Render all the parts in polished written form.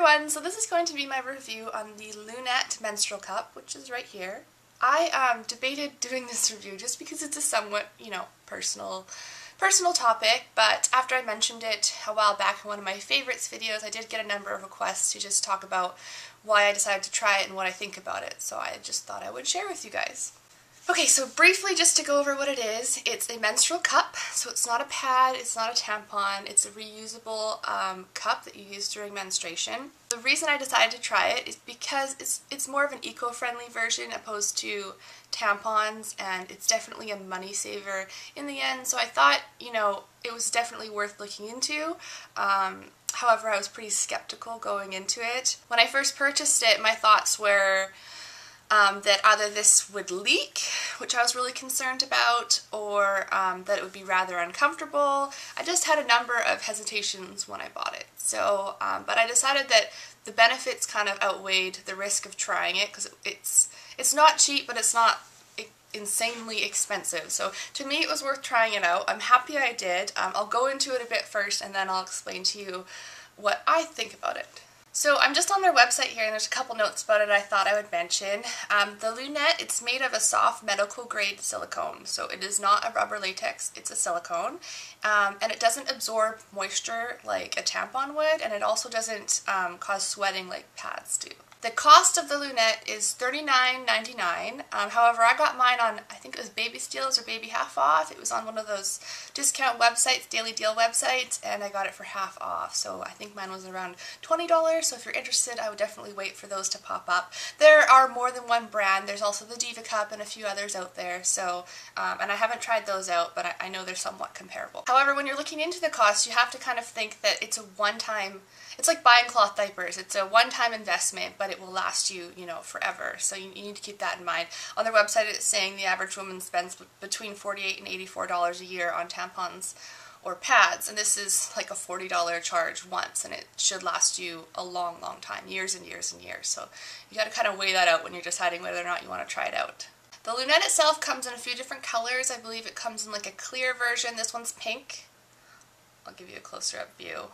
everyone, so this is going to be my review on the Lunette Menstrual Cup, which is right here. I debated doing this review just because it's a somewhat, personal topic, but after I mentioned it a while back in one of my favorites videos, I did get a number of requests to just talk about why I decided to try it and what I think about it, so I just thought I would share with you guys. Okay, so briefly just to go over what it is, it's a menstrual cup, so it's not a pad, it's not a tampon, it's a reusable cup that you use during menstruation. The reason I decided to try it is because it's more of an eco-friendly version opposed to tampons, and it's definitely a money saver in the end, so I thought, it was definitely worth looking into. However, I was pretty skeptical going into it. When I first purchased it, my thoughts were that either this would leak, which I was really concerned about, or that it would be rather uncomfortable. I just had a number of hesitations when I bought it. So, but I decided that the benefits kind of outweighed the risk of trying it, because it's not cheap, but it's not insanely expensive. So to me it was worth trying it out. I'm happy I did. I'll go into it a bit first and then I'll explain to you what I think about it. So I'm just on their website here, and there's a couple notes about it I thought I would mention. The Lunette, it's made of a soft medical grade silicone, so it is not a rubber latex, it's a silicone, and it doesn't absorb moisture like a tampon would, and it also doesn't cause sweating like pads do. The cost of the Lunette is $39.99. However, I got mine on, I think it was Baby Steals or Baby Half Off. It was on one of those discount websites, daily deal websites, and I got it for half off. So I think mine was around $20. So if you're interested, I would definitely wait for those to pop up. There are more than one brand. There's also the Diva Cup and a few others out there. So, and I haven't tried those out, but I know they're somewhat comparable. However, when you're looking into the cost, you have to kind of think that it's a one-time. It's like buying cloth diapers. It's a one-time investment, but it will last you, forever. So you need to keep that in mind. On their website, it's saying the average woman spends between $48 and $84 a year on tampons or pads, and this is like a $40 charge once, and it should last you a long, long time, years and years and years. So you got to kind of weigh that out when you're deciding whether or not you want to try it out. The Lunette itself comes in a few different colors. I believe it comes in like a clear version. This one's pink. I'll give you a closer up view.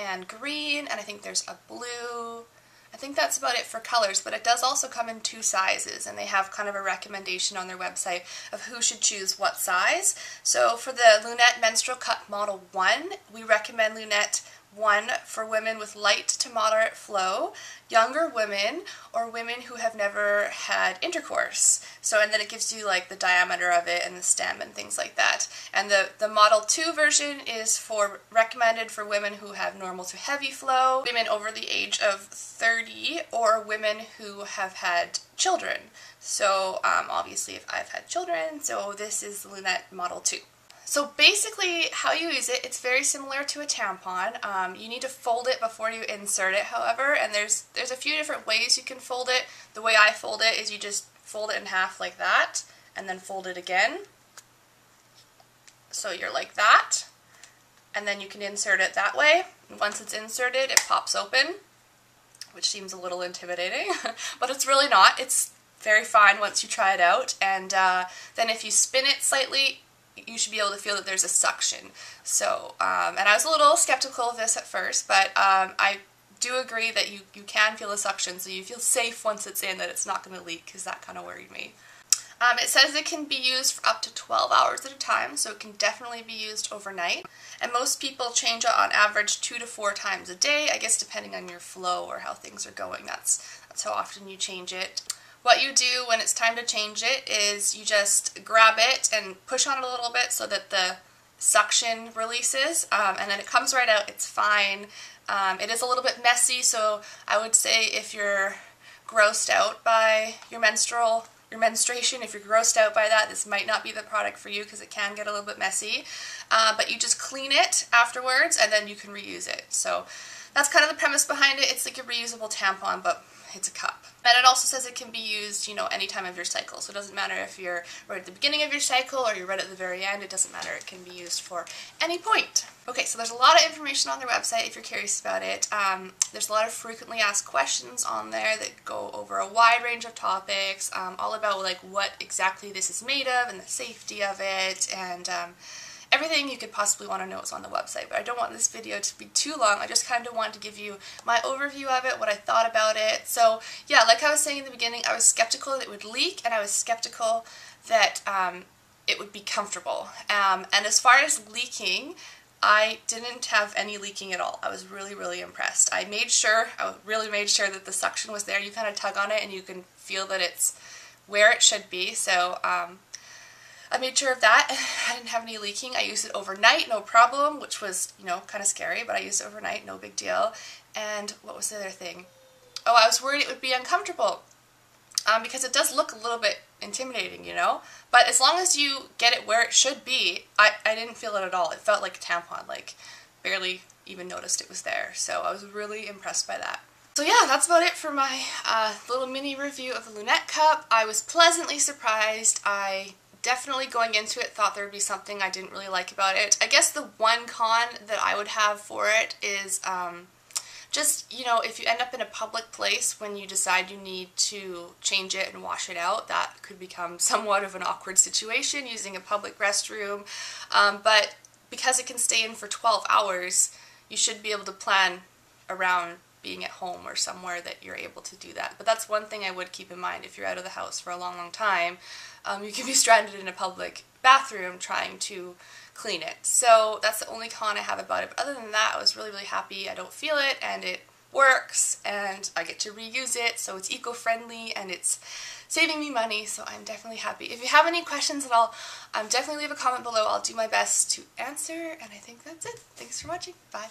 And green, and I think there's a blue. I think that's about it for colors, but it does also come in two sizes, and they have kind of a recommendation on their website of who should choose what size. So for the Lunette Menstrual Cup Model 1, we recommend Lunette 1 for women with light to moderate flow, younger women, or women who have never had intercourse. So, and then it gives you like the diameter of it and the stem and things like that. And the Model 2 version is recommended for women who have normal to heavy flow, women over the age of 30, or women who have had children. So obviously if I've had children, so this is the Lunette Model 2. So basically how you use it, it's very similar to a tampon. You need to fold it before you insert it, however, and there's a few different ways you can fold it. The way I fold it is you just fold it in half like that, and then fold it again. So you're like that, and then you can insert it that way. And once it's inserted, it pops open, which seems a little intimidating, but it's really not. It's very fine once you try it out, and then if you spin it slightly, you should be able to feel that there's a suction. So, and I was a little skeptical of this at first, but I do agree that you can feel a suction, so you feel safe once it's in that it's not going to leak, because that kind of worried me. It says it can be used for up to 12 hours at a time, so it can definitely be used overnight. And most people change it on average 2 to 4 times a day, I guess depending on your flow or how things are going. That's how often you change it. What you do when it's time to change it is you just grab it and push on it a little bit so that the suction releases, and then it comes right out. It's fine. It is a little bit messy, so I would say if you're grossed out by your menstruation, if you're grossed out by that, this might not be the product for you because it can get a little bit messy. But you just clean it afterwards and then you can reuse it. So that's kind of the premise behind it. It's like a reusable tampon, but it's a cup. And it also says it can be used, any time of your cycle. So it doesn't matter if you're right at the beginning of your cycle or you're right at the very end. It doesn't matter. It can be used for any point. Okay, so there's a lot of information on their website if you're curious about it. There's a lot of frequently asked questions on there that go over a wide range of topics, all about like what exactly this is made of and the safety of it, and everything you could possibly want to know is on the website, but I don't want this video to be too long. I just kind of wanted to give you my overview of it, what I thought about it. So yeah, like I was saying in the beginning, I was skeptical that it would leak, and I was skeptical that it would be comfortable. And as far as leaking, I didn't have any leaking at all. I was really, really impressed. I really made sure that the suction was there. You kind of tug on it and you can feel that it's where it should be. So I made sure of that. I didn't have any leaking. I used it overnight, no problem, which was, you know, kind of scary, but I used it overnight, no big deal. And what was the other thing? Oh, I was worried it would be uncomfortable. Because it does look a little bit intimidating, you know? But as long as you get it where it should be, I didn't feel it at all. It felt like a tampon, like barely even noticed it was there. So I was really impressed by that. So yeah, that's about it for my little mini review of the Lunette cup. I was pleasantly surprised. I definitely, going into it, thought there would be something I didn't really like about it. I guess the one con that I would have for it is just, you know, if you end up in a public place when you decide you need to change it and wash it out, that could become somewhat of an awkward situation using a public restroom. But because it can stay in for 12 hours, you should be able to plan around being at home or somewhere that you're able to do that. But that's one thing I would keep in mind. If you're out of the house for a long, long time, you can be stranded in a public bathroom trying to clean it. So that's the only con I have about it. But other than that, I was really, really happy. I don't feel it, and it works, and I get to reuse it, so it's eco-friendly, and it's saving me money, so I'm definitely happy. If you have any questions at all, definitely leave a comment below. I'll do my best to answer, and I think that's it. Thanks for watching. Bye.